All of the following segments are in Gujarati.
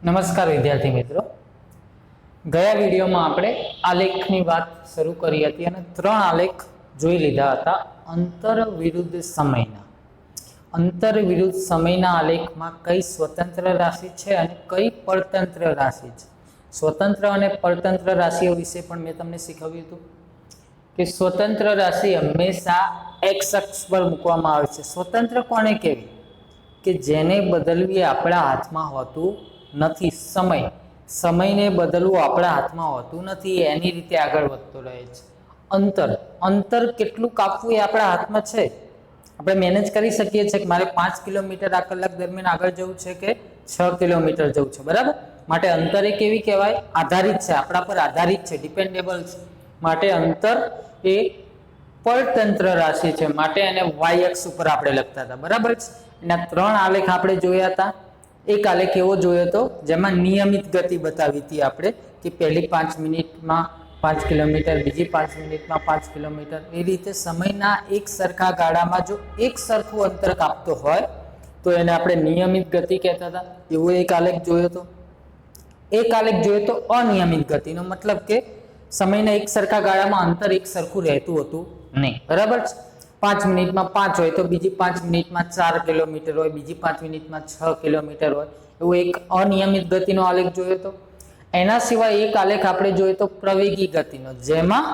નમસ્કાર વિદ્યાર્થી મિત્રો, ગયા વિડીયોમાં આપણે આલેખની વાત શરૂ કરી હતી અને ત્રણ આલેખ જોઈ લીધા હતા અંતર વિરુદ્ધ સમયના. અંતર વિરુદ્ધ સમયના આલેખમાં કઈ સ્વતંત્ર રાશિ છે અને કઈ પરતંત્ર રાશિ છે. સ્વતંત્ર અને પરતંત્ર રાશિઓ વિશે પણ મેં તમને શીખવ્યું હતું કે સ્વતંત્ર રાશિ હંમેશા એક્સ અક્ષ પર મૂકવામાં આવે છે. સ્વતંત્ર કોને કહેવી? કે જેને બદલવી આપણા હાથમાં હોતું નથી. સમયને બદલવું આપણા હાથમાં હોતું નથી, એની રીતે આગળ વધતો રહે છે. અંતર કેટલું કાપવું એ આપણા હાથમાં છે. આપણે મેનેજ કરી શકીએ છીએ કે મારે 5 કિલોમીટર આ કલાક દરમિયાન આગળ જવું છે કે 6 કિલોમીટર જવું છે, બરાબર. માટે અંતર એ કેવી કહેવાય? આધારિત છે, આપણા પર આધારિત છે, ડિપેન્ડેબલ છે. માટે અંતર એ પરતંત્ર રાશિ છે, માટે એને વાય અક્ષ ઉપર આપણે લખતા હતા, બરાબર છે. એના ત્રણ આલેખ આપણે જોયા હતા. એક આલેખ એવો જોયો હતો જેમાં નિયમિત ગતિ બતાવી હતી આપણે કે પહેલી 5 મિનિટમાં 5 કિલોમીટર, બીજી 5 મિનિટમાં 5 કિલોમીટર, એ રીતે સમયના એક સરખા ગાળામાં જો એક સરખું અંતર કાપતો હોય તો એને આપણે નિયમિત ગતિ કહેતા હતા. એવો એક આલેખ જોયો હતો. એક આલેખ જોયો તો અનિયમિત ગતિનો, મતલબ કે સમયના એક સરખા ગાળામાં અંતર એક સરખું રહેતું હતું નહીં, બરાબર છે. 5 મિનિટમાં 5 હોય તો બીજી 5 મિનિટમાં 4 કિલોમીટર હોય, બીજી 5 મિનિટમાં 6 કિલોમીટર હોય, એવો એક અનિયમિત ગતિનો આલેખ જોયો હતો. એના સિવાય એક આલેખ આપણે જોયો તો પ્રવેગી ગતિનો, જેમાં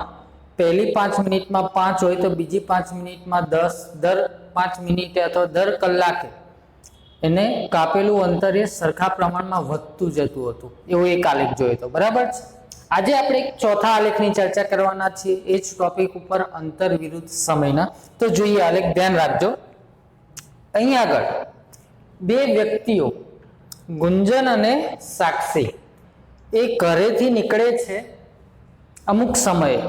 પહેલી 5 મિનિટમાં 5 હોય તો બીજી 5 મિનિટમાં 10, દર 5 મિનિટે અથવા દર કલાકે એને કાપેલું અંતર એ સરખા પ્રમાણમાં વધતું જતું હતું. એવો એક આલેખ જોયો હતો, બરાબર છે. આજે આપણે એક ચોથા આલેખની ચર્ચા કરવાના છીએ, એ જ ટોપિક ઉપર, અંતર વિરુદ્ધ સમયના. તો જોઈએ આલેખ, ધ્યાન રાખજો. અહીં આગળ બે વ્યક્તિઓ ગુંજન અને સાક્ષી એ ઘરેથી નીકળે છે અમુક સમયે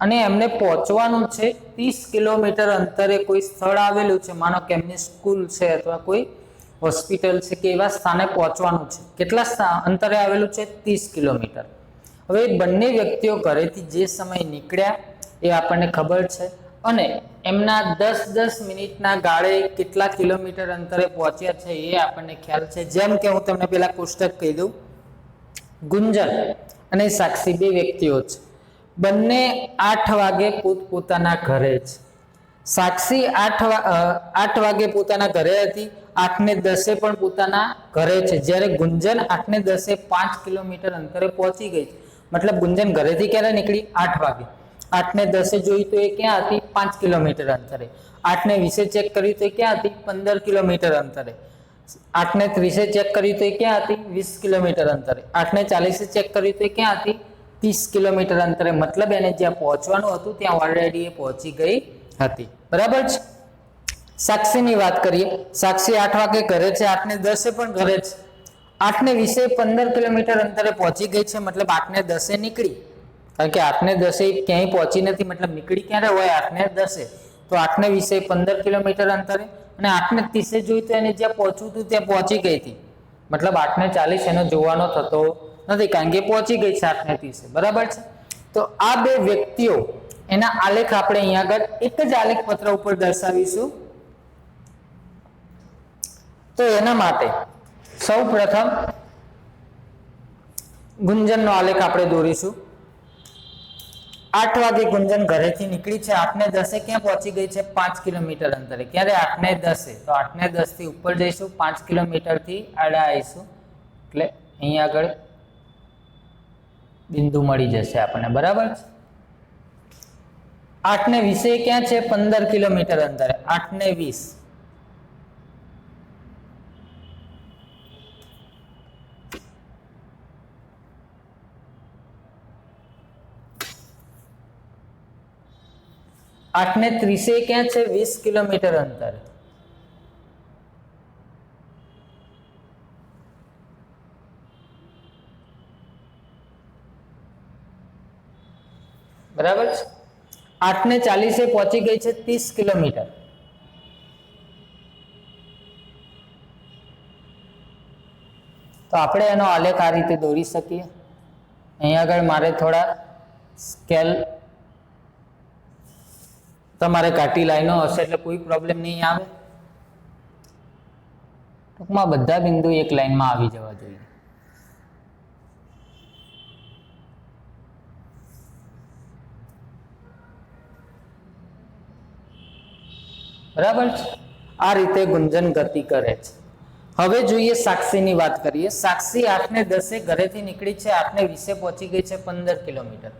અને એમને પહોંચવાનું છે 30 કિલોમીટર અંતરે કોઈ સ્થળ આવેલું છે, માનો કે એમની સ્કૂલ છે અથવા કોઈ હોસ્પિટલ છે કે એવા સ્થાને પહોંચવાનું છે. કેટલા અંતરે આવેલું છે? 30 કિલોમીટર. હવે બંને વ્યક્તિઓ ઘરેથી જે સમય નીકળ્યા એ આપણને ખબર છે અને એમના 10-10 મિનિટના ગાળે કેટલા કિલોમીટર અંતરે પહોંચ્યા છે એ આપણને ખ્યાલ છે. જેમ કે હું તમને પેલા કોષ્ટક કહી દઉં. ગુંજન અને સાક્ષી બે વ્યક્તિઓ છે, બંને 8 વાગે પોતપોતાના ઘરે છે. સાક્ષી 8 વાગે પોતાના ઘરે હતી, 8:10 પણ પોતાના ઘરે છે, જ્યારે ગુંજન 8:10 5 કિલોમીટર અંતરે પહોંચી ગઈ છે. મતલબ ગુંજન ઘરેથી ક્યારે નીકળી? 8 વાગે. 8:10 જોઈ તો એ ક્યાં હતી? 5 કિલોમીટર અંતરે. 8:20 ચેક કર્યું તો એ ક્યાં હતી? 15 કિલોમીટર અંતરે. 8:30 ચેક કર્યું તો એ ક્યાં હતી? 20 કિલોમીટર અંતરે. 8:40 ચેક કર્યું તો એ ક્યાં હતી? 30 કિલોમીટર અંતરે. મતલબ એને જ્યાં પહોંચવાનું હતું ત્યાં ઓલરેડી એ પહોંચી ગઈ હતી, બરાબર છે. સાક્ષીની વાત કરીએ. સાક્ષી 8 વાગે ઘરે છે, 8:10 પણ ઘરે છે. 8:20 15 કિલોમીટર અંતરે પહોંચી ગઈ છે, મતલબ 8:10 નીકળી. કારણ કે 8:10 ક્યાંય પહોંચી નથી, મતલબ નીકળી ક્યારે હોય? 8:10. તો 8:20 15 કિલોમીટર અંતરે અને 8:30 જોઈ તો એને જ્યાં પહોંચવું હતું ત્યાં પહોંચી ગઈ હતી. મતલબ 8:40 એનો જોવાનો થતો નથી, કારણ કે પહોંચી ગઈ છે 8:30, બરાબર છે. તો આ બે વ્યક્તિઓ, એના આલેખ આપણે અહીંયા આગળ એક જ આલેખ પત્ર ઉપર દર્શાવીશું. તો એના માટે સૌ પ્રથમ ગુંજનનો આલેખ આપણે દોરીશું. 8 વાગે ગુંજન ઘરેથી નીકળી છે, 8:10 ક્યાં પહોંચી ગઈ છે? 5 કિલોમીટર અંતરે. ક્યારે? 8:10. તો 8:10 થી ઉપર જઈશું, 5 કિલોમીટર થી આડા આવીશું, એટલે અહીંયા આગળ બિંદુ મળી જશે આપણને, બરાબર છે. 8:20 ક્યાં છે? 15 કિલોમીટર અંતરે. 8:20 8:30 ક્યાં છે? 20 કિલોમીટર અંતરે. બરાબર છે. 8:40 પહોંચી ગઈ છે 30 કિલોમીટર. તો આપણે એનો આલેખ આ રીતે દોરી શકીએ. અહીંયા આગળ મારે થોડા સ્કેલ તમારે ઘાટી લાઈનો હશે એટલે કોઈ પ્રોબ્લેમ નહીં આવે. ટૂંકમાં બધા બિંદુ એક લાઈનમાં આવી જવા જોઈએ. બરાબર છે। આ રીતે ગુંજન ગતિ કરે છે। હવે જોઈએ સાક્ષીની વાત કરીએ। સાક્ષી 8:10 ઘરેથી નીકળી છે, 8:20 પહોંચી ગઈ છે 15 કિલોમીટર।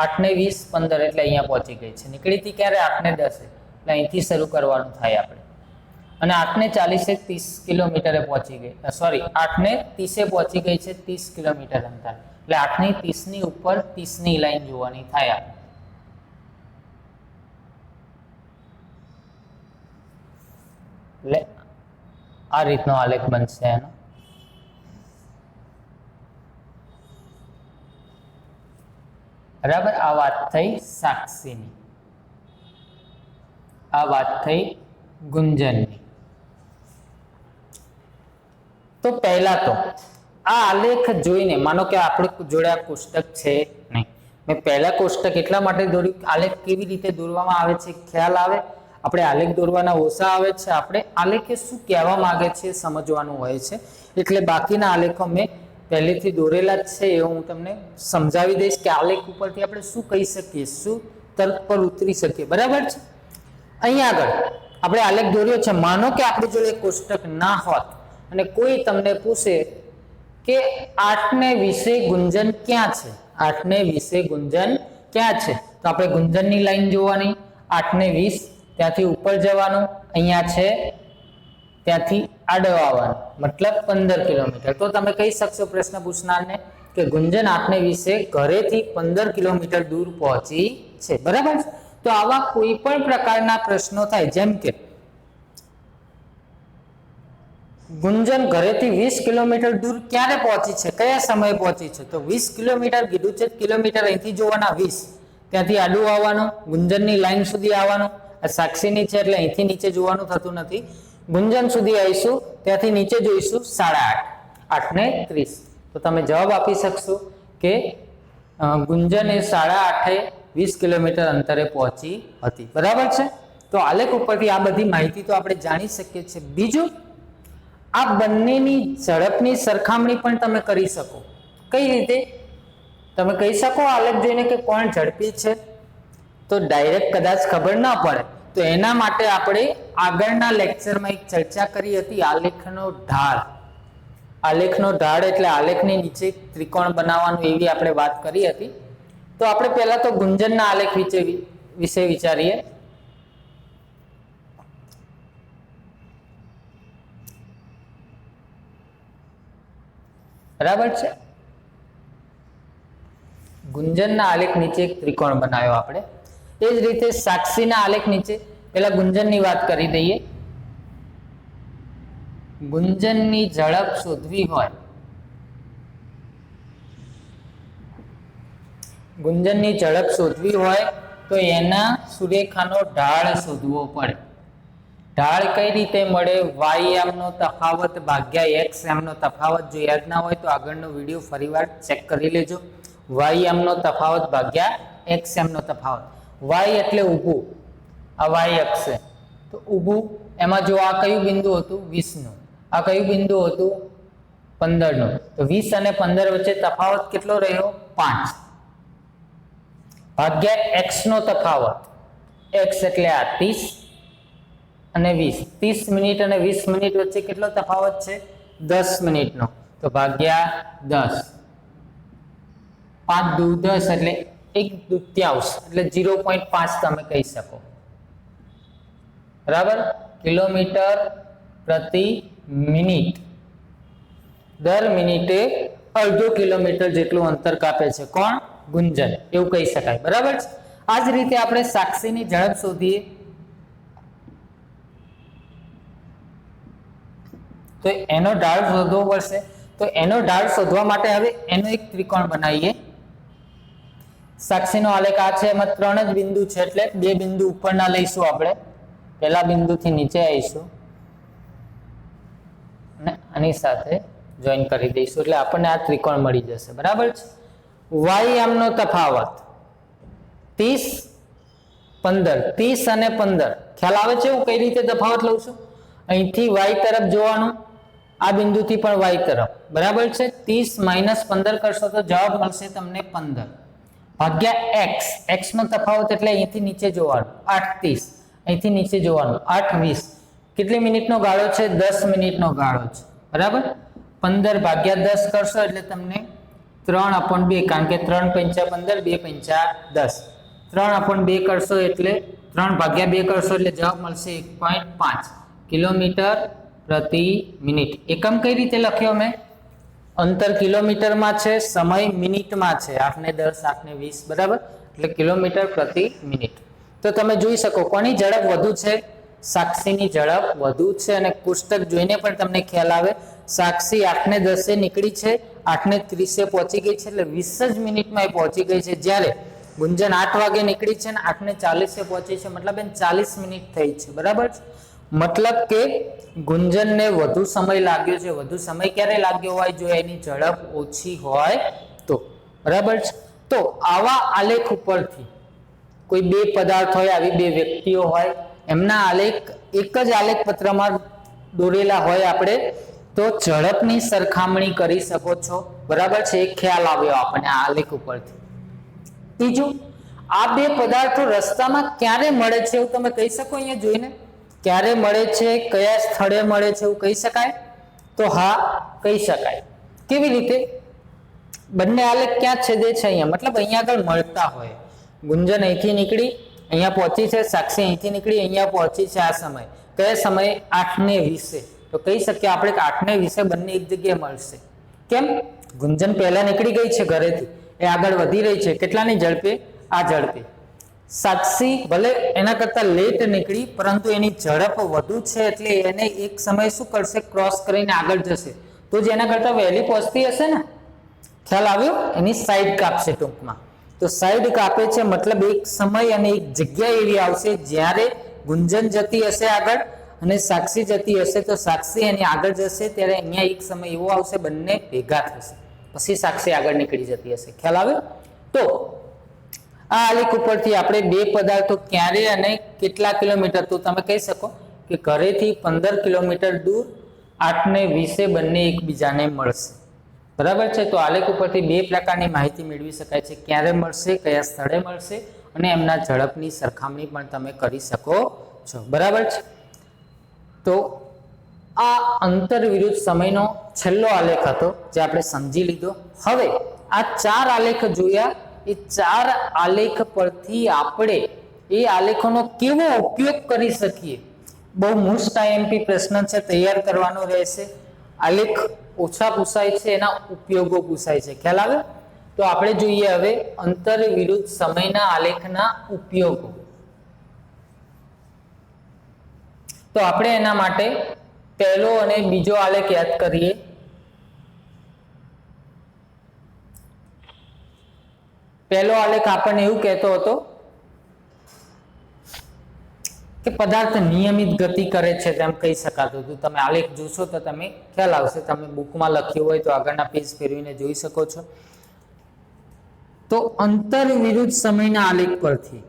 8:20 15 એટલે અહીંયા પહોંચી ગઈ છે। નીકળી હતી ક્યારે? 8:10 એટલે અહીંથી શરૂ કરવાનું થાય આપણે। અને 8:40 30 કિલોમીટરે પહોંચી ગઈ, સોરી 8:30 પહોંચી ગઈ છે 30 કિલોમીટર અંતર, એટલે 8:30 ની ઉપર 30 ની લાઈન જોવાની થાય આપણે। એટલે આ રીતનો આલેખ બનશે એનો। બરાબર, આ વાત થઈ સાક્ષીની, આ વાત થઈ ગુંજનની। તો પહેલા તો આ આલેખ જોઈને, માનો કે આપણે જોડે આ કોષ્ટક છે નહીં, મેં પહેલા કોષ્ટક એટલા માટે દોર્યું, આલેખ કેવી રીતે દોરવામાં આવે છે ખ્યાલ આવે, આપણે આલેખ દોરવાના ઓછા આવે છે, આપણે આલેખે શું કહેવા માંગે છે સમજવાનું હોય છે, એટલે બાકીના આલેખો મેં પહેલેથી દોરેલા જ છે, એ હું તમને સમજાવી દઈશ કે આલેખ ઉપરથી આપણે શું કહી શકીએ, શું તર્ક પર ઉતરી શકીએ। બરાબર છે। અહીંયા આગળ આપણે આલેખ દોર્યો છે। માનો કે આપણી જોડે કોષ્ટક ના હોત અને કોઈ તમને પૂછે કે 8:20 ગુંજન ક્યાં છે, 8:20 ગુંજન ક્યાં છે, તો આપણે ગુંજનની લાઈન જોવાની, 8:20 ત્યાંથી ઉપર જવાનું, અહીંયા છે ત્યાંથી આડો આવવાનું, મતલબ 15 કિલોમીટર। તો તમે કહી શકશો પ્રશ્ન પૂછનારને કે ગુંજન 8:20 ઘરેથી 15 કિલોમીટર દૂર પહોંચી છે। બરાબર। તો આવા કોઈ પણ પ્રકારના પ્રશ્નો થાય, જેમ કે ગુંજન ઘરેથી 20 કિલોમીટર દૂર ક્યારે પહોંચી છે, કયા સમયે પહોંચી છે, તો 20 કિલોમીટર કીધું છે, કિલોમીટર અહીંથી જોવાના 20, ત્યાંથી આડું આવવાનું, ગુંજનની લાઈન સુધી આવવાનું, આ સાક્ષીની છે એટલે અહીંથી નીચે જોવાનું થતું નથી, ગુંજન સુધી આવીશું, ત્યાંથી નીચે જોઈશું 8:30, 8:30। તો તમે જવાબ આપી શકશો કે ગુંજન એ 8:30 20 કિલોમીટર અંતરે પહોંચી હતી। બરાબર છે। તો આલેખ ઉપરથી આ બધી માહિતી તો આપણે જાણી શકીએ છીએ। બીજું, આ બંનેની ઝડપની સરખામણી પણ તમે કરી શકો। કઈ રીતે તમે કહી શકો આલેખ જોઈને કે કોણ ઝડપી છે? તો ડાયરેક્ટ કદાચ ખબર ના પડે, તો એના માટે આપણે આગળના લેક્ચરમાં એક ચર્ચા કરી હતી, આલેખનો ઢાળ। આલેખનો ઢાળ એટલે આલેખની નીચે ત્રિકોણ બનાવવાનું, એવી આપણે વાત કરી હતી। તો આપણે પહેલા તો ગુંજનના આલેખ વિશે વિચારીએ। બરાબર છે। ગુંજનના આલેખ નીચે એક ત્રિકોણ બનાવ્યો આપણે। એ જ રીતે સાક્ષીના આલેખ નીચે પેલા ગુંજનની વાત કરી દઈએ। ગુંજનની ઝડપ શોધવી હોય, ગુંજનની ઝડપ શોધવી હોય તો એના સુરેખાનો ઢાળ શોધવો પડે। ઢાળ કઈ રીતે મળે? y m નો તફાવત ભાગ્યા x m નો તફાવત। જો યાદ ના હોય તો આગળનો વિડીયો ફરીવાર ચેક કરી લેજો। y m નો તફાવત ભાગ્યા x m નો તફાવત। y એટલે ઊભું, આ y અક્ષ છે, તો ઊભું, એમાં જો આ કયું બિંદુ હતું? 20 નું, આ કયું બિંદુ હતું? 15 નું, તો 20 અને 15 વચ્ચે તફાવત કેટલો રહ્યો? 5 ભાગ્યા x નો તફાવત, x એટલે આ 30 અને 20, 30 મિનિટ અને 20 મિનિટ વચ્ચે કેટલો તફાવત છે? 10 મિનિટનો, તો ભાગ્યા 10, 5 દુ 10 એટલે 1/2 એટલે 0.5 તમે કહી શકો। બરાબર, કિલોમીટર પ્રતિ મિનિટ, દર મિનિટે અડધો કિલોમીટર જેટલું અંતર કાપે છે કોણ? ગુંજન, એવું કહી શકાય। બરાબર છે। આ જ રીતે આપણે સાક્ષીની ઝડપ શોધીએ તો એનો ઢાળ શોધવો પડશે। તો એનો ઢાળ શોધવા માટે હવે એનો એક ત્રિકોણ બનાવીએ। સાક્ષીનો આલેખ આ છે, એમાં 3 જ બિંદુ છે, એટલે 2 બિંદુ ઉપરના લઈશું આપણે, પહેલા બિંદુથી નીચે આવીશું અને આની સાથે જોઈન કરી દઈશું, એટલે આપણને આ ત્રિકોણ મળી જશે। બરાબર છે। y m નો તફાવત 30 15, 30 અને 15 ખ્યાલ આવે છે હું કઈ રીતે તફાવત લઉં છું? અહીંથી y તરફ જોવાનું, આ બિંદુથી પણ y તરફ। બરાબર છે। 30 - 15 કરશો તો જવાબ મળશે તમને 15 ભાગ્યા x, x નો તફાવત એટલે અહીંથી નીચે જોવાનું 8 30, અહીંથી નીચે જોવાનું 8:20 કેટલી મિનિટનો ગાળો છે? 10 મિનિટનો ગાળો છે, બરાબર. 15 ભાગ્યા 10 કરશો એટલે તમને 3/2, કારણ કે 3 પંચા 15, 2 પંચા 10, 3/2 કરશો એટલે 3 ભાગ્યા 2 કરશો એટલે જવાબ મળશે 1.5 કિલોમીટર પ્રતિ મિનિટ. એકમ કઈ રીતે લખ્યો મેં? અંતર કિલોમીટરમાં છે, સમય મિનિટમાં છે, 8 ને 10, 8 ને 20, બરાબર, એટલે કિલોમીટર પ્રતિ મિનિટ. તો તમે જોઈ શકો કોની ઝડપ વધુ છે? સાક્ષીની ઝડપ વધુ છે. અને પુસ્તક જોઈને પણ તમને ખ્યાલ આવે, સાક્ષી 8 ને 10 નીકળી છે, 8 ને 30 પહોંચી ગઈ છે, એટલે 20 જ મિનિટમાં એ પહોંચી ગઈ છે. જ્યારે ગુંજન 8 વાગે નીકળી છે અને 8 ને 40 પહોંચી છે, મતલબ એને 40 મિનિટ થઈ છે, બરાબર છે. મતલબ કે ગુંજનને વધુ સમય લાગ્યો છે. વધુ સમય ક્યારે લાગ્યો હોય? જો એની ઝડપ ઓછી હોય તો, બરાબર છે. તો આવા આલેખ ઉપરથી કોઈ બે પદાર્થ હોય, આવી બે વ્યક્તિઓ હોય, એમના આલેખ એક જ આલેખ પત્રમાં દોરેલા હોય આપણે, તો ઝડપની સરખામણી કરી શકો છો, બરાબર છે. એક ખ્યાલ આવ્યો આપણને આ આલેખ ઉપરથી. ત્રીજું, આ બે પદાર્થો રસ્તામાં ક્યારે મળે છે એવું તમે કહી શકો? અહીંયા જોઈને ક્યારે મળે છે, કયા સ્થળે મળે છે એવું કહી શકાય? તો હા, કહી શકાય. કેવી રીતે? બંને આલેખ ક્યાં છેદે છે? અહીંયા, મતલબ અહીંયા આગળ મળતા હોય. ગુંજન અહીંથી નીકળી અહીંયા પહોંચી છે, સાક્ષી અહીંથી નીકળી અહીંયા પહોંચી છે. આ સમય કયા સમયે? 8 ને 20. તો કહી શકીએ આપણે કે 8 ને 20 બંને એક જગ્યાએ મળશે. કેમ? ગુંજન પહેલા નીકળી ગઈ છે ઘરેથી, એ આગળ વધી રહી છે. કેટલાની ઝડપે? આ ઝડપે. સાક્ષી ભલે એના કરતા લેટ નીકળી, પરંતુ એની ઝડપ વધુ છે, એટલે એને એક સમય શું કરશે? ક્રોસ કરીને આગળ જશે. તો જે એના કરતા વહેલી પહોંચતી હશે ને, ખ્યાલ આવ્યો? એની સાઈડ કાપશે ટૂંકમાં. તો સાઈડ કાપે છે, મતલબ એક સમય અને એક જગ્યા એવી આવશે જ્યારે ગુંજન જતી હશે આગળ અને સાક્ષી જતી હશે, તો સાક્ષી એની આગળ જશે, ત્યારે અહીંયા એક સમય એવો આવશે બંને ભેગા થશે, પછી સાક્ષી આગળ નીકળી જતી હશે. ખ્યાલ આવ્યો? તો આ આલેખ ઉપરથી આપણે બે પદાર્થો ક્યારે અને કેટલા કિલોમીટર, તો તમે કહી શકો કે ઘરેથી 15 કિલોમીટર દૂર 8 ને 20 બંને એકબીજાને મળશે, બરાબર છે. તો આલેખ ઉપરથી બે પ્રકારની માહિતી મેળવી શકાય છે: ક્યારે મળશે, કયા સ્થળે મળશે, અને એમના ઝડપની સરખામણી પણ તમે કરી શકો છો, બરાબર છે. તો આ અંતર વિરુદ્ધ સમયનો છેલ્લો આલેખ હતો જે આપણે સમજી લીધો. હવે આ ચાર આલેખ જોયા, એ ચાર આલેખ પરથી આપણે એ આલેખોનો કેવો ઉપયોગ કરી શકીએ, બહુ મોસ્ટ આઈએમપી પ્રશ્ન છે, તૈયાર કરવાનો રહેશે. આલેખ ઓછા પૂછાય છે, એના ઉપયોગો પૂછાય છે. ખ્યાલ આવે? તો આપણે જોઈએ હવે અંતર વિરુદ્ધ સમયના આલેખના ઉપયોગો. તો આપણે એના માટે પહેલો અને બીજો આલેખ યાદ કરીએ. પહેલો આલેખ આપણને એવું કહેતો હતો કે પદાર્થ નિયમિત ગતિ કરે છે, તેમ કહી શકાતું હતું. તમે આલેખ જોશો તો તમે ખ્યાલ આવશે. તમે બુકમાં લખ્યું હોય તો આગળના પેજ ફેરવીને જોઈ શકો છો. તો અંતર વિરુદ્ધ સમયના આલેખ પરથી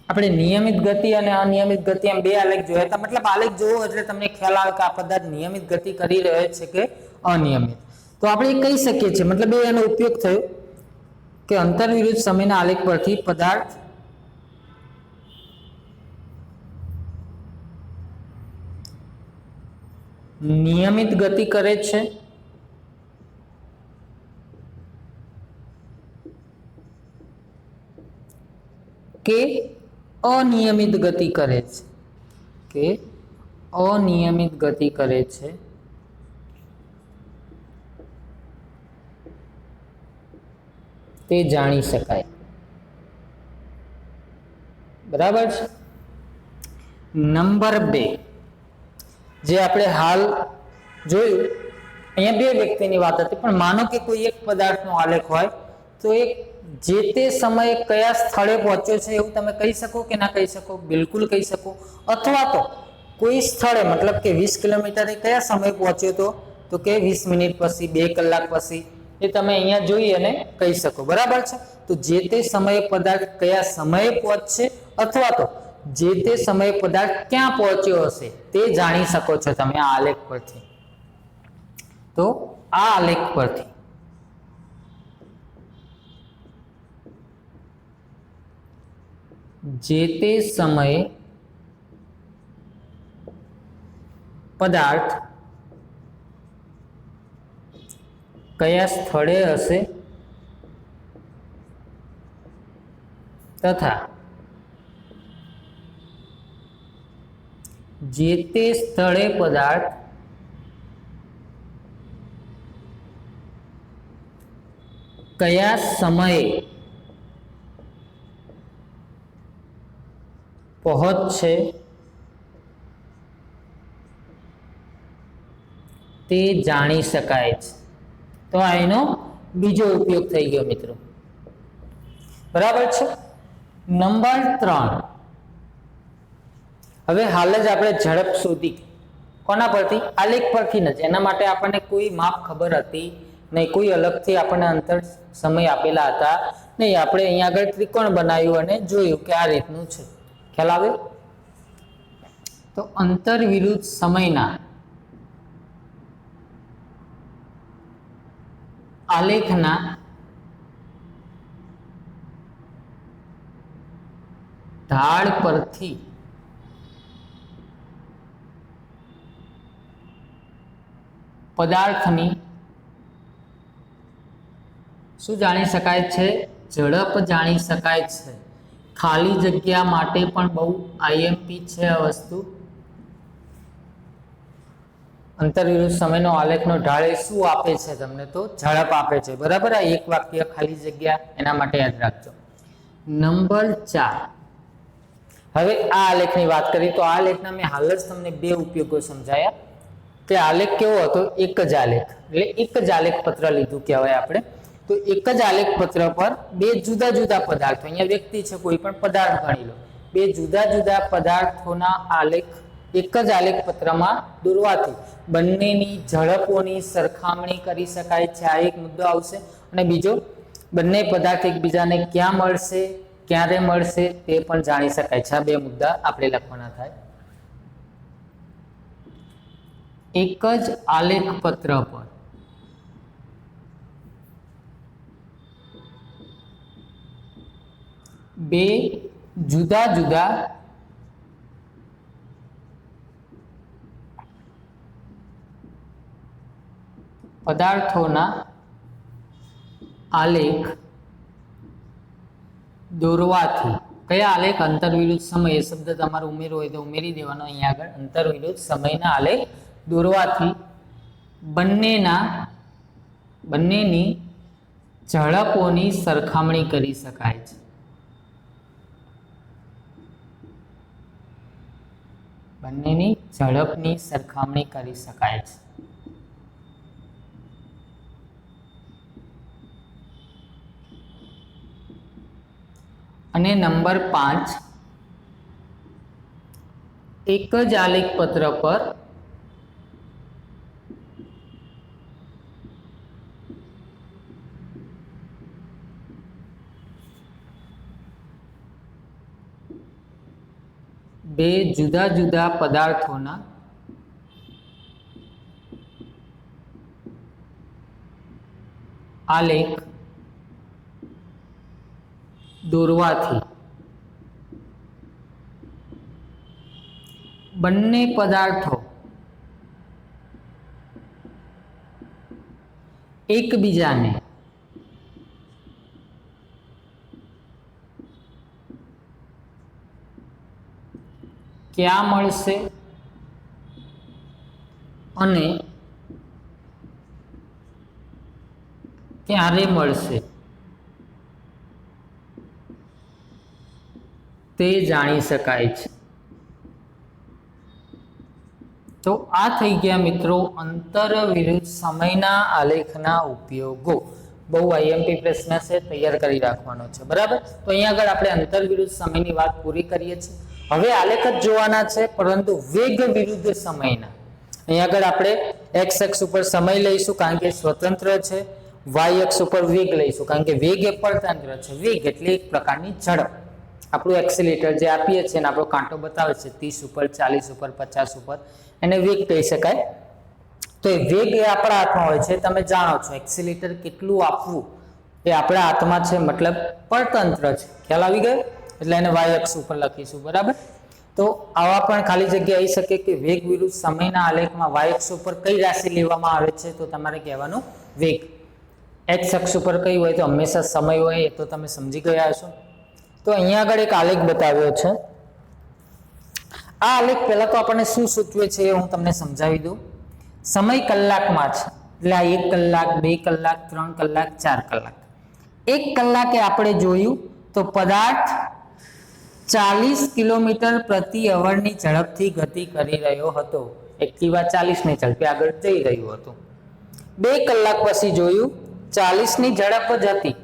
આપણે નિયમિત ગતિ અને અનિયમિત ગતિ એમ બે આલેખ જોયા હતા. મતલબ આલેખ જોવો એટલે તમને ખ્યાલ આવે કે આ પદાર્થ નિયમિત ગતિ કરી રહ્યો છે કે અનિયમિત. તો આપણે કહી શકીએ છીએ, મતલબ એનો ઉપયોગ થયો કે અંતર વિરુદ્ધ સમયના આલેખ પરથી પદાર્થ નિયમિત ગતિ કરે છે કે અનિયમિત ગતિ કરે છે, અનિયમિત ગતિ કરે છે, તે જાણી શકાય, બરાબર છે. નંબર 2 જે આપણે હાલ જોયું, અહીંયા બે વ્યક્તિની વાત હતી, પણ માનો કે કોઈ એક પદાર્થનો આલેખ હોય તો એક જે તે સમયે કયા સ્થળે પહોંચ્યો છે એવું તમે કહી શકો કે ના કહી શકો? બિલકુલ કહી શકો. અથવા તો કોઈ સ્થળે, મતલબ કે 20 કિલોમીટરે કયા સમયે પહોંચ્યો તો કે 20 મિનિટ પછી, 2 કલાક પછી, એ તમે અહીંયા જોઈ અને કહી શકો, બરાબર છે. તો જે તે સમયે પદાર્થ કયા સમયે પહોંચશે અથવા તો જે તે સમયે પદાર્થ ક્યાં પહોંચ્યો હશે તે જાણી શકો છો તમે આ આલેખ પરથી. તો આ આલેખ પરથી જે તે સમયે પદાર્થ કયા સ્થળે હશે તથા જે તે સ્થળે પદાર્થ કયા સમયે પહોંચશે તે જાણી શકાય છે. તો આ એનો બીજો ઉપયોગ થઈ ગયો મિત્રો. બરાબર છે. નંબર 3, હવે હાલ જ આપણે ઝડપ શોધી. કોના પરથી? આલેખ પરથી જ. એના માટે આપણને કોઈ માપ ખબર હતી નહીં, કોઈ અલગથી આપણને અંતર સમય આપેલા હતા નહીં. આપણે અહીંયા આગળ ત્રિકોણ બનાવ્યું અને જોયું કે આ રીતનું છે. ખ્યાલ આવે? તો અંતર વિરુદ્ધ સમયના આલેખના ઢાળ પરથી પદાર્થની શું જાણી શકાય છે? ઝડપ જાણી શકાય છે. ખાલી જગ્યા માટે પણ બહુ આઈએમપી છે આ વસ્તુ. અંતર વિરુદ્ધ સમયનો આલેખનો ઢાળ એ શું આપે છે તમને? તો ઝડપ આપે છે. બરાબર. આ એક વાક્ય ખાલી જગ્યા એના માટે યાદ રાખજો. નંબર 4, હવે આ આલેખની વાત કરી તો આ આલેખના મેં હાલ જ તમને 2 ઉપયોગો સમજાયા. કે આલેખ કેવો હતો? એક જ આલેખ, એટલે એક જ આલેખ પત્ર લીધું કહેવાય આપણે. તો એક જ આલેખ પત્ર પર 2 જુદા જુદા પદાર્થો, અહીંયા વ્યક્તિ છે, કોઈ પણ પદાર્થ ગણી લો, 2 જુદા જુદા પદાર્થોના આલેખ એક જ આલેખ પત્રમાં દોરવાથી બંનેની ઝડપોની સરખામણી કરી શકાય છે. આ એક મુદ્દો આવશે. અને બીજો, બંને પદાર્થ એકબીજાને ક્યાં મળશે, ક્યારે મળશે તે પણ જાણી શકાય છે. આ 2 મુદ્દા આપણે લખવાના થાય. એક જ આલેખ પત્ર પર બે જુદા જુદા પદાર્થોના આલેખ દોરવાથી, કયા આલેખ? અંતર વિરુદ્ધ સમય. એ શબ્દ તમારે ઉમેરવો હોય તો ઉમેરી દેવાનો અહીંયા આગળ. અંતર વિરુદ્ધ સમયના આલેખ દોરવાથી બંનેની ઝડપોની સરખામણી કરી શકાય છે. બંનેની ઝડપની સરખામણી કરી શકાય છે. અને નંબર 5, એક જ આલેખ પત્ર પર બે જુદા જુદા પદાર્થોના આલેખ દોરવાથી બંને પદાર્થો એકબીજાને ક્યાં મળશે અને ક્યારે મળશે તે જાણી શકાય છે. તો આ થઈ ગયા મિત્રો અંતર વિરુદ્ધ સમયના આલેખના ઉપયોગો. બહુ આઈએમપી પ્રશ્ન છે, તૈયાર કરી રાખવાનો છે. બરાબર. તો અહીંયા આગળ આપણે અંતર વિરુદ્ધ સમયની વાત પૂરી કરીએ છીએ. હવે આલેખ જ જોવાના છે, પરંતુ વેગ વિરુદ્ધ સમયના. અહીંયા આગળ આપણે એક્સ અક્ષ ઉપર સમય લઈશું કારણ કે સ્વતંત્ર છે, વાય અક્ષ ઉપર વેગ લઈશું કારણ કે વેગ એ પરતંત્ર છે. વેગ એટલે એક પ્રકારની ઝડપ. આપણું એક્સિલેટર જે આપીએ છીએ અને આપણો કાંટો બતાવે છે 30 ઉપર, 40 ઉપર, 50 ઉપર, એને વેગ કહી શકાય. તો એ વેગ એ આપણા હાથમાં હોય છે. તમે જાણો છો એક્સિલેટર કેટલું આપવું એ આપણા હાથમાં છે, મતલબ પરતંત્ર છે. ખ્યાલ આવી ગયો? એટલે એને y અક્ષ ઉપર લખીશું, બરાબર. તો આવા પણ ખાલી જગ્યા આવી શકે કે વેગ વિરુદ્ધ સમયના આલેખમાં y અક્ષ ઉપર કઈ રાશિ લેવામાં આવે છે, તો તમારે કહેવાનું વેગ. x અક્ષ ઉપર કઈ હોય તો હંમેશા સમય હોય, એ તો તમે સમજી ગયા હશો. તો અહીંયા આગળ એક આલેખ બતાવ્યો છે. આ આલેખ પહેલા તો આપણને શું સૂચવે છે એ હું તમને સમજાવી દઉં. સમય કલાકમાં છે, એટલે આ 1 કલાક, 2 કલાક, 3 કલાક, 4 કલાક. 1 કલાકે આપણે જોયું તો પદાર્થ 40 કિલોમીટર પ્રતિ અવરની ઝડપથી ગતિ કરી રહ્યો હતો. એક્ટિવા 40 ની ઝડપે આગળ જઈ રહ્યું હતું. 2 કલાક પછી જોયું 40 ની ઝડપ જ હતી.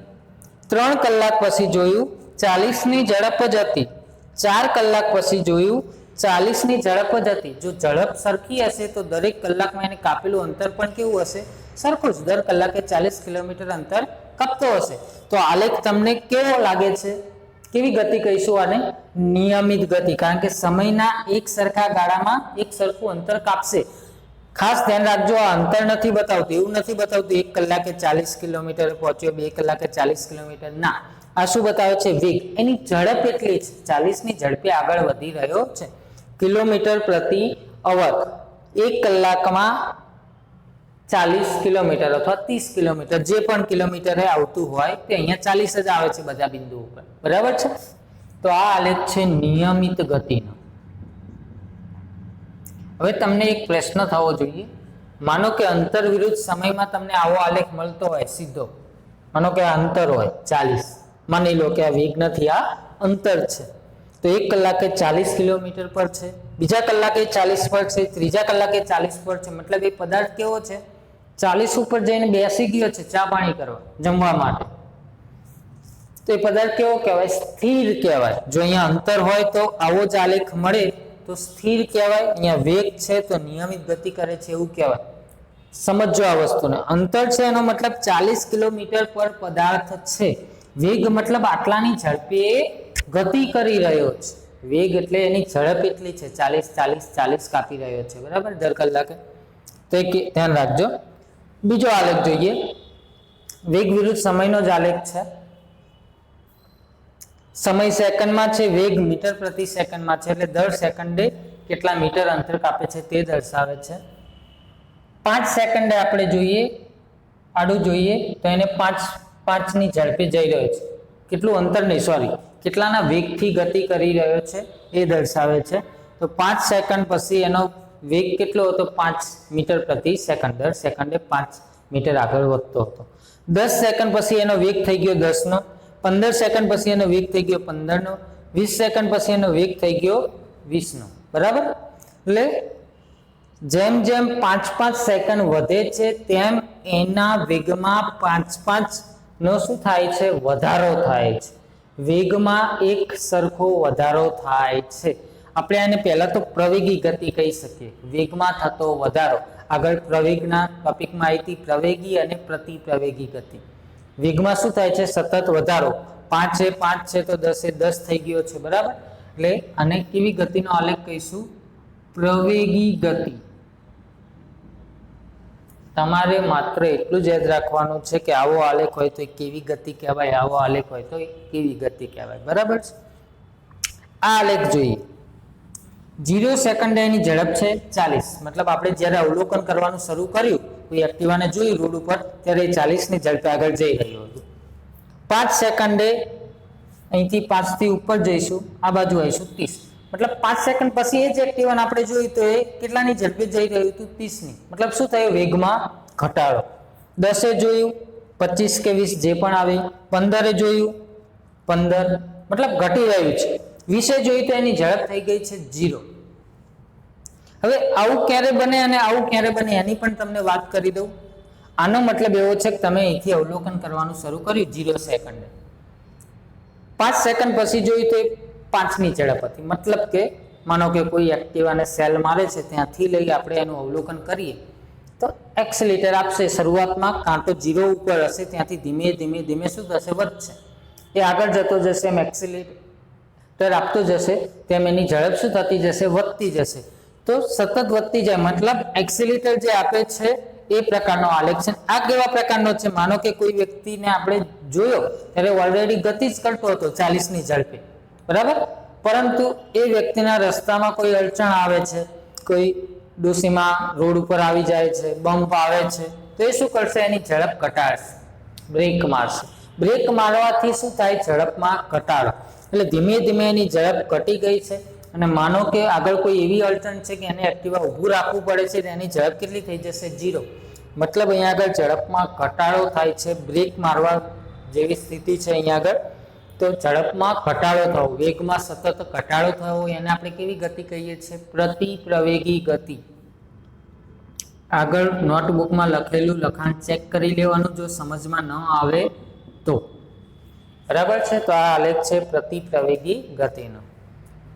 3 કલાક પછી જોયું 40 ની ઝડપ જ હતી. 4 કલાક પછી જોયું 40 ની ઝડપ જ હતી. જો ઝડપ સરખી હશે તો દરેક કલાકમાં એને કાપેલું અંતર પણ કેવું હશે? સરખું જ. દર કલાકે 40 કિલોમીટર અંતર કાપતો હશે. તો આલેખ તમને કેવો લાગે છે? કેવી ગતિ કહીશું આને? નિયમિત ગતિ, કારણ કે સમયના એક સરખા ગાળામાં એક સરખું અંતર કાપશે. ખાસ ધ્યાન રાખજો, આ અંતર નથી બતાવતું, એવું નથી બતાવતું 1 કલાકે 40 કિલોમીટર પહોંચ્યો, 2 કલાકે 40 કિલોમીટર. ના, આ શું બતાવે છે? વેગ. એની ઝડપ એટલી છે, 40 ની ઝડપે આગળ વધી રહ્યો છે. કિલોમીટર પ્રતિ અવર, 1 કલાકમાં 40 કિલોમીટર અથવા 30 કિલોમીટર, જે પણ કિલોમીટરે આવતું હોય તે અહીંયા 40 જ આવે છે બધા બિંદુ ઉપર, બરાબર છે. તો આ આલેખ છે નિયમિત ગતિનો. હવે તમને એક પ્રશ્ન થવો જોઈએ. માનો કે અંતર વિરુદ્ધ સમયમાં તમને આવો આલેખ મળતો હોય સીધો. માનો કે આ અંતર હોય 40, માની લો કે આ વેગ નથી, આ અંતર છે. તો 1 કલાકે 40 કિલોમીટર પર છે, બીજા કલાકે 40 પર છે, ત્રીજા કલાકે 40 પર છે. મતલબ એ પદાર્થ કેવો છે? 40 ઉપર જઈને બેસી ગયો છે ચા પાણી કરવા, જમવા માટે. તો એ પદાર્થ કેવો કહેવાય? સ્થિર કહેવાય. જો અહીંયા અંતર હોય તો આવો જ આલેખ મળે તો સ્થિર કહેવાય. અહીંયા વેગ છે તો નિયમિત ગતિ કરે છે એવું કહેવાય. સમજો આ વસ્તુને. અંતર છે એનો મતલબ 40 કિલોમીટર પર પદાર્થ છે. વેગ મતલબ આટલાની ઝડપે ગતિ કરી રહ્યો છે. વેગ એટલે એની ઝડપ એટલી છે, 40 કાપી રહ્યો છે, બરાબર, દર કલાકે. તો એક ધ્યાન રાખજો. બીજો આલેખ જોઈએ. વેગ વિરુદ્ધ સમયનો જ આલેખ છે. સમય સેકન્ડમાં છે, વેગ મીટર પ્રતિ સેકન્ડમાં છે, એટલે દર સેકન્ડે કેટલા મીટર અંતર કાપે છે તે દર્શાવે છે. 5 સેકન્ડે આપણે જોઈએ, આડું જોઈએ તો એને 5 ની ઝડપે જઈ રહ્યો છે. કેટલું અંતર નહીં, સોરી, કેટલાના વેગથી ગતિ કરી રહ્યો છે એ દર્શાવે છે. તો 5 સેકન્ડ પછી એનો વેગ કેટલો હતો? 5 મીટર પ્રતિ સેકન્ડ. દર સેકન્ડે 5 મીટર આગળ વધતો હતો. 10 સેકન્ડ પછી એનો વેગ થઈ ગયો 10 નો. 15 સેકન્ડ પછી એનો વેગ થઈ ગયો 15 નો. 20 સેકન્ડ પછી એનો વેગ થઈ ગયો 20 નો, બરાબર. એટલે જેમ જેમ 5 સેકન્ડ વધે છે તેમ એના વેગમાં 5 નો શું થાય છે? વધારો થાય છે. વેગમાં એક સરખો વધારો થાય છે. આપણે આને પહેલા તો પ્રવેગી ગતિ કહી શકીએ, વેગમાં થતો વધારો. આગળ પ્રવેગના ટોપિકમાં આવી હતી પ્રવેગી અને પ્રતિપ્રવેગી ગતિ. વેગમાં શું થાય છે? સતત વધારો. 5 છે તો 10 થઈ ગયો છે, બરાબર. એટલે આને કેવી ગતિનો આલેખ કહીશું? પ્રવેગી ગતિ. તમારે માત્ર એટલું જ યાદ રાખવાનું છે કે આવો આલેખ હોય તો કેવી ગતિ કહેવાય, આવો આલેખ હોય તો કેવી ગતિ કહેવાય, બરાબર છે. આ આલેખ જોઈએ. 0 સેકન્ડે એની ઝડપ છે 40. મતલબ આપણે જ્યારે અવલોકન કરવાનું શરૂ કર્યું, કોઈ એક્ટિવાને જોયું રોડ ઉપર, ત્યારે 40 ની ઝડપે આગળ જઈ રહ્યું હતું. 5 સેકન્ડે અહીંથી 5 થી ઉપર જઈશું, આ બાજુ આવીશું 30. મતલબ 5 સેકન્ડ પછી એ જ એક્ટિવાને આપણે જોયું તો એ કેટલાની ઝડપે જઈ રહ્યું હતું? 30 ની. મતલબ શું થયું? વેગમાં ઘટાડો. 10 એ જોયું, 25 કે 20 જે પણ આવે. 15 એ જોયું, 15, મતલબ ઘટી રહ્યું છે. 20 એ જોયું તો એની ઝડપ થઈ ગઈ છે 0. હવે આવું ક્યારે બને અને આવું ક્યારે બને એની પણ તમને વાત કરી દઉં. આનો મતલબ એવો છે કે તમે અહીંથી અવલોકન કરવાનું શરૂ કર્યું 0 સેકન્ડે. 5 સેકન્ડ પછી જોયું તો 5 ની ઝડપ હતી. મતલબ કે માનો કે કોઈ એક્ટિવાને સેલ મારે છે, ત્યાંથી લઈ આપણે એનું અવલોકન કરીએ તો એક્સેલેટર આપશે. શરૂઆતમાં કાં તો 0 ઉપર હશે, ત્યાંથી ધીમે ધીમે શું થશે? વધશે. એ આગળ જતો જશે, એમ એક્સેલેટર આપતો જશે, તેમ એની ઝડપ શું થતી જશે? વધતી જશે. તો સતત વધતી જાય. મતલબ એક્સેલેટર જે આપે છે એ પ્રકારનો આલેખ છે. આ કેવા પ્રકારનો છે? માનો કે કોઈ વ્યક્તિને આપણે જોયો ત્યારે ઓલરેડી ગતિ જ કરતો હતો 40 ની ઝડપે, બરાબર. પરંતુ એ વ્યક્તિના રસ્તામાં કોઈ અડચણ આવે છે, કોઈ ડોસીમાં રોડ ઉપર આવી જાય છે, બમ્પ આવે છે, તો એ શું કરશે? એની ઝડપ ઘટાડશે, બ્રેક મારશે. બ્રેક મારવાથી શું થાય? ઝડપમાં ઘટાડો. એટલે ધીમે ધીમે એની ઝડપ ઘટી ગઈ છે અને માનો કે આગળ કોઈ એવી અડચણ છે કે એને એક્ટિવા ઊભું રાખવું પડે છે, એની ઝડપ કેટલી થઈ જશે? 0. મતલબ અહીંયા આગળ ઝડપમાં ઘટાડો થાય છે, બ્રેક મારવા જેવી સ્થિતિ છે અહીંયા આગળ. તો ઝડપમાં ઘટાડો થવો, વેગમાં સતત ઘટાડો થવો, એને આપણે કેવી ગતિ કહીએ છીએ? પ્રતિપ્રવેગી ગતિ. આગળ નોટબુકમાં લખેલું લખાણ ચેક કરી લેવાનું જો સમજમાં ન આવે તો. બરાબર છે. તો આ આલેખ છે પ્રતિપ્રવેગી ગતિનો.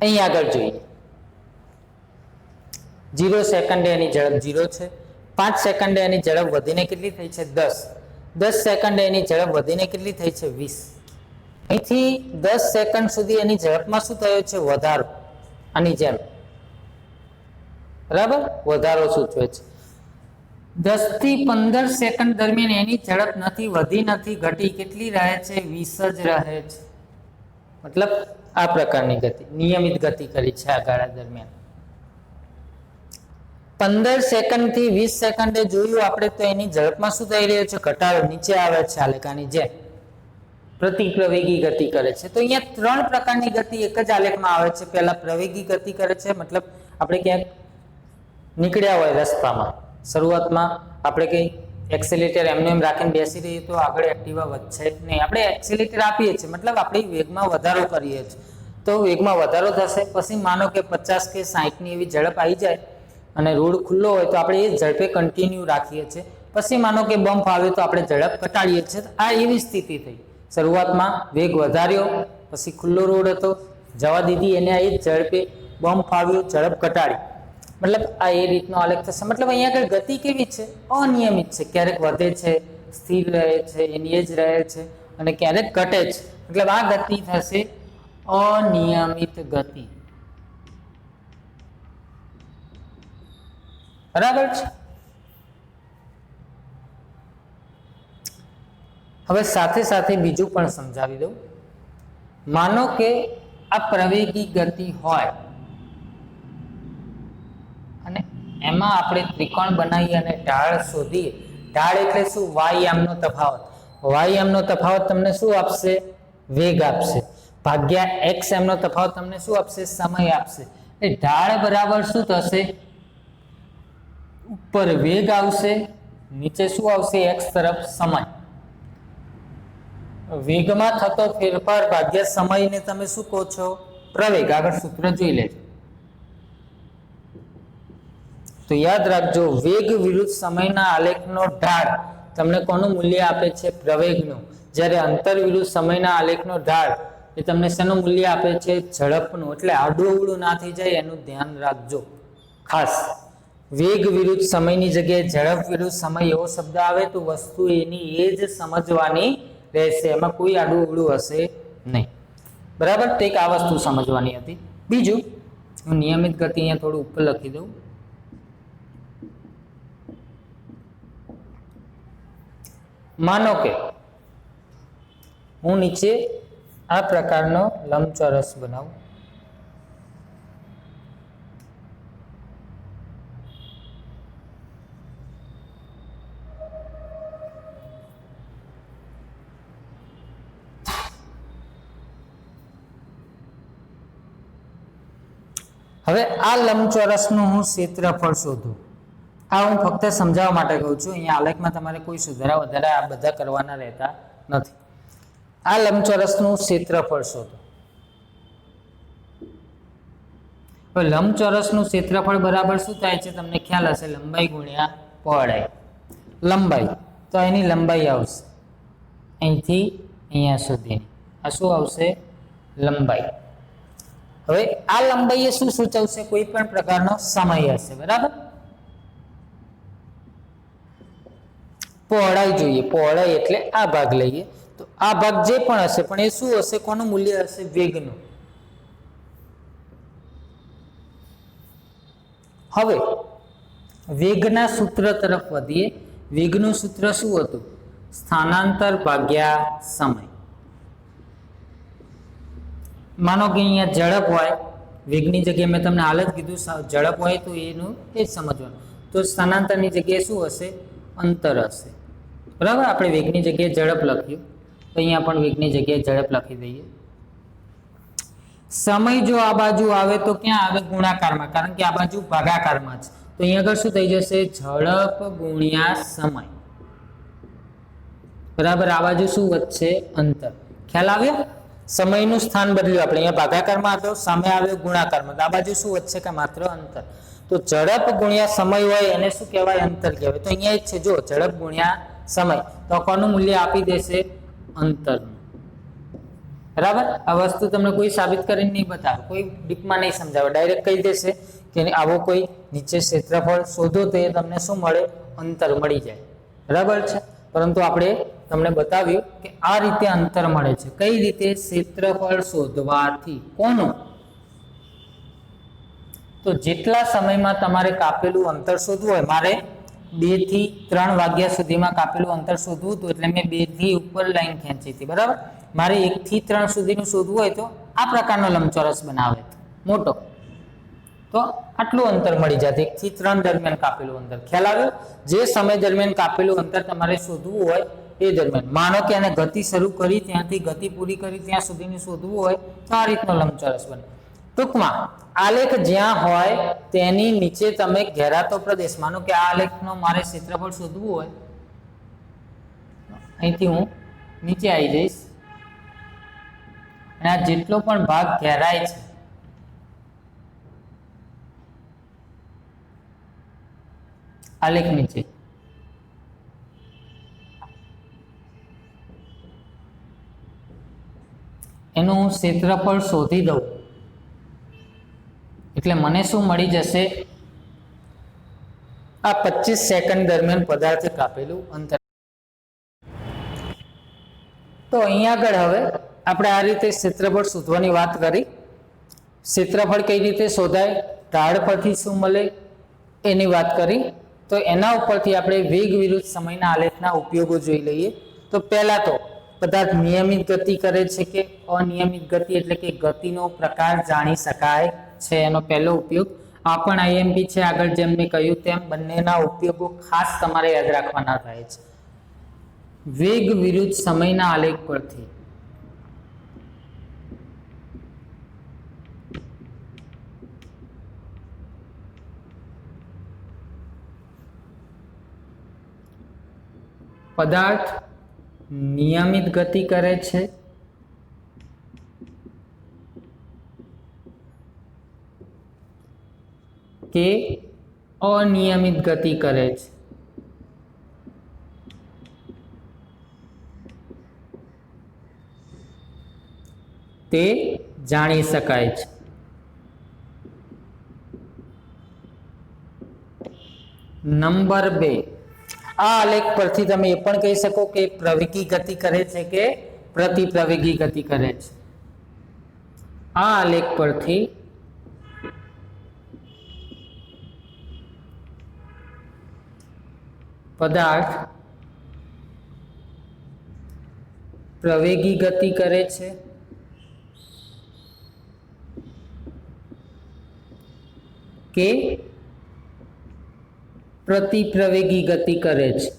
અહીં આગળ જોઈએ, 0 સેકન્ડે એની ઝડપ 0 છે, 5 સેકન્ડે એની ઝડપ વધીને કેટલી થઈ છે? 10. 10 સેકન્ડે એની ઝડપ વધીને કેટલી થઈ છે? 20. અહીંથી 10 સેકન્ડ સુધી એની ઝડપમાં શું થયો છે? વધારો. આની જેમ, બરાબર, વધારો સૂચવે છે. 10 થી 15 સેકન્ડ દરમિયાન એની ઝડપ નથી વધી, નથી ઘટી, કેટલી રહે છે? 20 જ રહે છે. મતલબ આ પ્રકારની ગતિ, નિયમિત ગતિ કરી છે આ ગાળા દરમિયાન. 15 સેકન્ડ થી 20 સેકન્ડે જોયું આપણે તો એની ઝડપમાં શું થઈ રહ્યો છે? ઘટાડો. નીચે આવે છે આલેખની જેમ, પ્રતિપ્રવેગી ગતિ કરે છે. તો અહીંયા 3 પ્રકારની ગતિ એક જ આલેખમાં આવે છે. પહેલા પ્રવેગી ગતિ કરે છે, મતલબ આપણે ક્યાંક નીકળ્યા હોય રસ્તામાં, શરૂઆતમાં આપણે કંઈ એક્સેલેટર એમને એમ રાખીને બેસી રહીએ તો આગળ એક્ટિવા વધશે નહીં. આપણે એક્સેલેટર આપીએ છીએ, મતલબ આપણે વેગમાં વધારો કરીએ છીએ, તો વેગમાં વધારો થશે. પછી માનો કે 50 કે 60 ની એવી ઝડપ આવી જાય અને રોડ ખુલ્લો હોય તો આપણે એ ઝડપે કન્ટિન્યુ રાખીએ છીએ. પછી માનો કે બમ્પ આવે તો આપણે ઝડપ ઘટાડીએ છીએ. આ એવી સ્થિતિ થઈ. શરૂઆતમાં વેગ વધાર્યો, પછી ખુલ્લો રોડ હતો, જવા દીધી એને, એ ઝડપે બમ્પ આવ્યો, ઝડપ ઘટાડી. મતલબ આ એ રીતનો આલેખ થશે. મતલબ અહીંયા આગળ ગતિ કેવી છે? અનિયમિત છે. ક્યારેક વધે છે, સ્થિર રહે છે, એની જ રહે છે, અને ક્યારેક ઘટે છે. મતલબ આ ગતિ થશે અનિયમિત ગતિ. બરાબર છે. હવે સાથે સાથે બીજું પણ સમજાવી દઉં. માનો કે આ પ્રવેગી ગતિ હોય અને એમાં આપણે ત્રિકોણ બનાવીએ અને ઢાળ શોધીએ. ઢાળ એટલે શું? વાયયામનો તફાવત. વાયયામનો તફાવત તમને શું આપશે? વેગ આપશે. ભાગ્યા એક્સ એમનો તફાવત તમને શું આપશે? સમય આપશે. એ ઢાળ બરાબર શું થશે? ઉપર વેગ આવશે, નીચે શું આવશે? એક્સ તરફ સમય. વેગમાં થતો ફેરફાર ભાગ્યા સમયને તમે શું કહો છો? પ્રવેગ. આગળ સૂત્ર જોઈ લેજો. તો યાદ રાખજો, વેગ વિરુદ્ધ સમયના આલેખનો ઢાળ તમને કોનું મૂલ્ય આપે છે? પ્રવેગનું. જ્યારે અંતર વિરુદ્ધ સમયના આલેખનો ઢાળ એ તમને શેનું મૂલ્ય આપે છે? ઝડપનું. એટલે આડું અવળું ના થઈ જાય એનું ધ્યાન રાખજો ખાસ. વેગ વિરુદ્ધ સમયની જગ્યાએ ઝડપ વિરુદ્ધ સમય એવો શબ્દ આવે તો વસ્તુ એની એ જ સમજવાની રહેશે, એમાં કોઈ આડું અવળું હશે નહીં. બરાબર. તો એક આ વસ્તુ સમજવાની હતી. બીજું, હું નિયમિત ગતિ અહીંયા થોડું ઉપર લખી દઉં. માનો કે હું નીચે આ પ્રકારનો લંબચોરસ બનાવું. હવે આ લંબચોરસનું હું ક્ષેત્રફળ શોધું. આ હું ફક્ત સમજાવવા માટે કહું છું. અહીંયા આલેખમાં તમારે કોઈ સુધારા વધારા આ બધા કરવાના રહેતા નથી. આ લંબચોરસનું ક્ષેત્રફળ શોધો. હવે લંબચોરસનું ક્ષેત્રફળ બરાબર શું થાય છે? તમને ખ્યાલ હશે, લંબાઈ ગુણ્યા પહોળાઈ. લંબાઈ, તો એની લંબાઈ આવશે અહીંથી અહીંયા સુધી. આ શું આવશે? લંબાઈ. હવે આ લંબાઈ એ શું સૂચવશે? કોઈ પણ પ્રકારનો સમય હશે. બરાબર. પહોળાઈ જોઈએ. પહોળાઈ એટલે આ ભાગ લઈએ તો આ ભાગ જે પણ હશે, પણ એ શું હશે? કોનું મૂલ્ય હશે? વેગનું. હવે વેગના સૂત્ર તરફ વધીએ. વેગનું સૂત્ર શું હતું? સ્થાનાંતર ભાગ્યા સમય. માનો કે અહીંયા ઝડપ હોય, વેગની જગ્યાએ મેં તમને હાલ જ કીધું ઝડપ હોય તો એનું એ જ સમજવાનું. તો સ્થાનાંતરની જગ્યાએ શું હશે? અંતર હશે. બરાબર, આપણે વેગની જગ્યાએ ઝડપ લખ્યું તો અહીંયા પણ વેગની જગ્યાએ ઝડપ લખી દઈએ. સમય જો આ બાજુ આવે તો ક્યાં આવે? ગુણાકારમાં, કારણ કે આ બાજુ ભાગાકારમાં છે. તો અહીંયા આગળ શું થઈ જશે? ઝડપ ગુણ્યા સમય. બરાબર, આ બાજુ શું વધશે? અંતર. ખ્યાલ આવ્યો? સમયનું સ્થાન બદલ્યું આપણે, અહીંયા ભાગાકારમાં હતો, સામે આવ્યો ગુણાકારમાં. આ બાજુ શું વધશે? કે માત્ર અંતર. તો ઝડપ ગુણ્યા સમય હોય એને શું કહેવાય? અંતર કહેવાય. તો અહીંયા જ છે, જો ઝડપ ગુણ્યા સમય, તો કોનું મૂલ્ય આપી દેશે? અંતરનું. બરાબર, આ વસ્તુ તમને કોઈ સાબિત કરીને નહીં બતાવે, કોઈ ડીપમાં નહીં સમજાવે, ડાયરેક્ટ કહી દેશે કે આવો કોઈ નીચે ક્ષેત્રફળ શોધો તો એ તમને શું મળે? અંતર મળી જાય. બરાબર છે, પરંતુ આપણે તમને બતાવ્યું કે આ રીતે અંતર મળે છે. કઈ રીતે? ક્ષેત્રફળ શોધવાથી. કોનું? તો જેટલા સમયમાં તમારે કાપેલું અંતર શોધવું હોય, મારે 2 થી 3 વાગ્યા સુધીમાં કાપેલું અંતર શોધવું હતું, એટલે મેં 2 થી ઉપર લાઈન ખેંચી હતી. બરાબર, મારે 1 થી 3 સુધીનું શોધવું હોય તો આ પ્રકારનો લંબચોરસ બનાવે મોટો, તો આટલું અંતર મળી જાય. 1 થી 3 દરમિયાન કાપેલું અંતર. ખ્યાલ આવ્યો? જે સમય દરમિયાન કાપેલું અંતર તમારે શોધવું હોય એ દરમિયાન, માનો કે આને ગતિ શરૂ કરી ત્યાંથી ગતિ પૂરી કરી ત્યાં સુધીનું શોધવું હોય તો આ રીતનો લંબચોરસ બને. ટૂંકમાં આલેખ જ્યાં હોય તેની નીચે તમે ઘેરાતો પ્રદેશ, માનો કે આ આલેખનો મારે ક્ષેત્રફળ શોધવું હોય, અહીંથી હું નીચે આવી જઈશ અને આ જેટલો પણ ભાગ ઘેરાય છે આલેખ નીચે, એનું હું ક્ષેત્રફળ શોધી દઉં એટલે મને શું મળી જશે? આ 25 સેકન્ડ દરમિયાન પદાર્થે કાપેલું અંતર. તો અહીંયા આગળ હવે આપણે આ રીતે ક્ષેત્રફળ શોધવાની વાત કરી. ક્ષેત્રફળ કઈ રીતે શોધાય, ઢાળ પરથી શું મળે એની વાત કરી. તો એના ઉપરથી આપણે વેગ વિરુદ્ધ સમયના આલેખના ઉપયોગો જોઈ લઈએ. તો પહેલા તો પદાર્થ નિયમિત ગતિ કરે છે કે અનિયમિત ગતિ, એટલે કે ગતિનો પ્રકાર જાણી શકાય છે, એનો પહેલો ઉપયોગ. આ પણ આઈએમપી છે. આગળ જેમ મેં કહ્યું તેમ બંનેના ઉપયોગો ખાસ તમારે યાદ રાખવાના થાય છે. વેગ વિરુદ્ધ સમયના આલેખ પરથી પદાર્થ નિયમિત ગતિ કરે છે કે અનિયમિત ગતિ કરે છે, તે જાણી શકાય છે. નંબર 2, આ આલેખ પરથી તમે એ પણ કહી શકો કે પ્રવેગી ગતિ કરે છે કે પ્રતિપ્રવેગી ગતિ કરે છે. આ આલેખ પરથી પદાર્થ પ્રવેગી ગતિ કરે છે કે પ્રતિપ્રવેગી ગતિ કરે છે,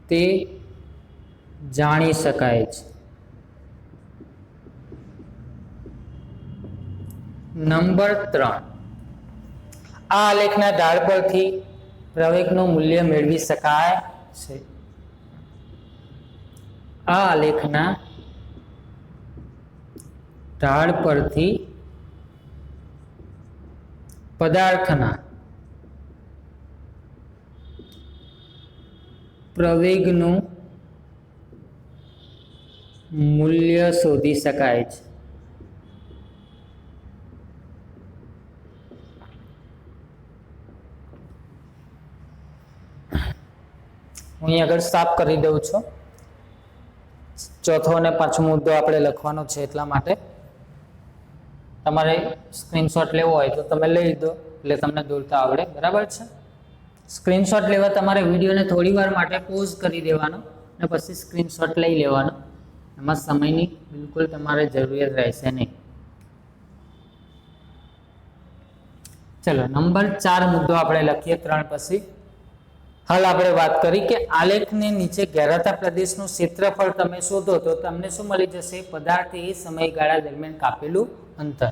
તે જાણી શકાય છે. નંબર 3, આ આલેખના ઢાળ પરથી પ્રવેગનું મૂલ્ય મેળવી શકાય છે. આ આલેખના ઢાળ પરથી પદાર્થના પ્રવેગનું મૂલ્ય શોધી શકાય છે. હું અહીં આગળ સાફ કરી દઉં છું. ચોથો અને પાંચમો મુદ્દો આપણે લખવાનો છે, એટલા માટે તમારે સ્ક્રીનશોટ લેવો હોય તો તમે લઈ દો, એટલે તમને દોરતા આવડે. બરાબર છે? સ્ક્રીનશોટ લેવા તમારે વિડીયોને થોડી વાર માટે પોઝ કરી દેવાનો અને પછી સ્ક્રીનશોટ લઈ લેવાનો. એમાં સમયની બિલકુલ તમારે જરૂરિયાત રહેશે નહીં. ચલો નંબર 4 મુદ્દો આપણે લખીએ 3 પછી. હાલ આપણે વાત કરી કે આલેખને નીચે ઘેરાતા પ્રદેશનું ક્ષેત્રફળ તમે શોધો તો તમને શું મળી જશે? પદાર્થે એ સમયગાળા દરમિયાન કાપેલું અંતર.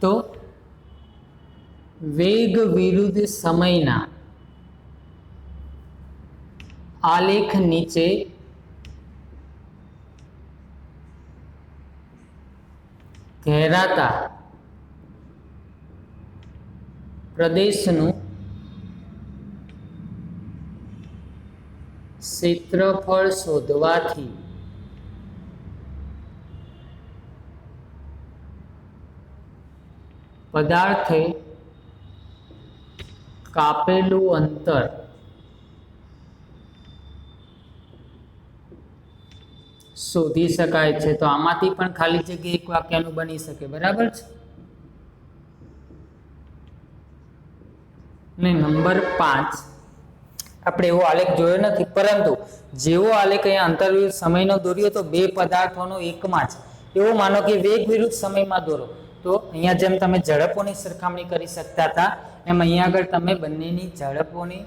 તો વેગ વિરુદ્ધ સમયના આલેખ નીચે ઘેરાતા પ્રદેશનું ક્ષેત્રફળ શોધવાથી પદાર્થે કાપેલું અંતર શોધી શકાય છે. તો આમાંથી પણ ખાલી જગ્યા એક વાક્યનું બની શકે. બરાબર છે ને? નંબર 5 આપણે એવો આલેખ જોયો નથી, પરંતુ જેવો આલેખ અહીંયા અંતરવિરુદ્ધ સમયનો દોર્યો તો બે પદાર્થોનો એકમાં જ, એવો માનો કે વેગ વિરુદ્ધ સમયમાં દોરો. તો અહીંયા જેમ તમે ઝડપોની સરખામણી કરી શકતા હતા એમ અહીંયા આગળ તમે બંનેની ઝડપોની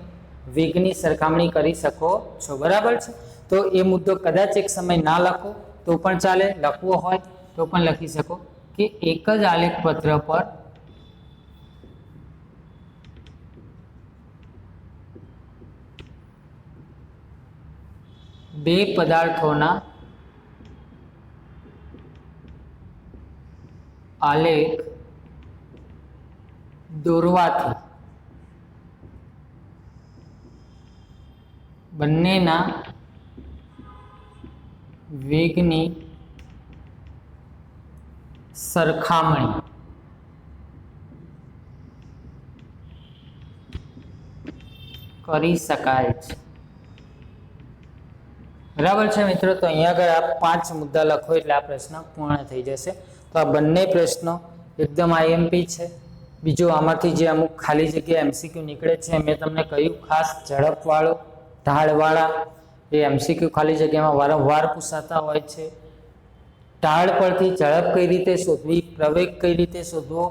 વેગની સરખામણી કરી શકો છો. બરાબર છે? તો એ મુદ્દો કદાચ એક સમય ના લખો તો પણ ચાલે, લખવો હોય તો પણ લખી શકો કે એક જ આલેખ પત્ર પર બે પદાર્થોના આલેખ દોરવાથી બંનેના વેગની સરખામણી કરી શકાય છે. બરાબર છે મિત્રો? તો અહીંયા આગળ આ 5 મુદ્દા લખો એટલે આ પ્રશ્ન પૂર્ણ થઈ જશે. તો આ બંને પ્રશ્નો એકદમ આઈએમપી છે. બીજું આમાંથી જે અમુક ખાલી જગ્યા એમસીક્યુ નીકળે છે મેં તમને કહ્યું, ખાસ ઝડપવાળો ઢાળવાળા એ એમસીક્યુ ખાલી જગ્યામાં વારંવાર પૂછાતા હોય છે. ઢાળ પરથી ઝડપ કઈ રીતે શોધવી, પ્રવેગ કઈ રીતે શોધવો,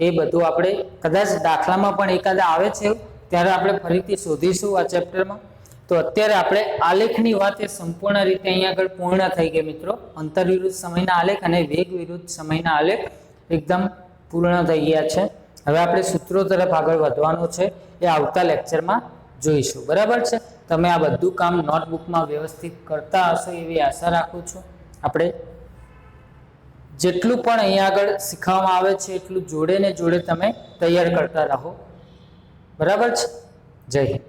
એ બધું આપણે કદાચ દાખલામાં પણ એકાદા આવે છે ત્યારે આપણે ફરીથી શોધીશું આ ચેપ્ટરમાં. તો અત્યારે આપણે આલેખની વાત એ સંપૂર્ણ રીતે અહીંયા આગળ પૂર્ણ થઈ ગઈ મિત્રો. અંતર વિરુદ્ધ સમયના આલેખ અને વેગ વિરુદ્ધ સમયના આલેખ એકદમ પૂર્ણ થઈ ગયા છે. હવે આપણે સૂત્રો તરફ આગળ વધવાનું છે, એ આવતા લેક્ચરમાં જોઈશું. બરાબર છે? તમે આ બધું કામ નોટબુકમાં વ્યવસ્થિત કરતા હશો એવી આશા રાખું છું. આપણે જેટલું પણ અહીંયા આગળ શીખવામાં આવે છે એટલું જોડે ને જોડે તમે તૈયાર કરતા રહો. બરાબર છે? જય હિન્દ.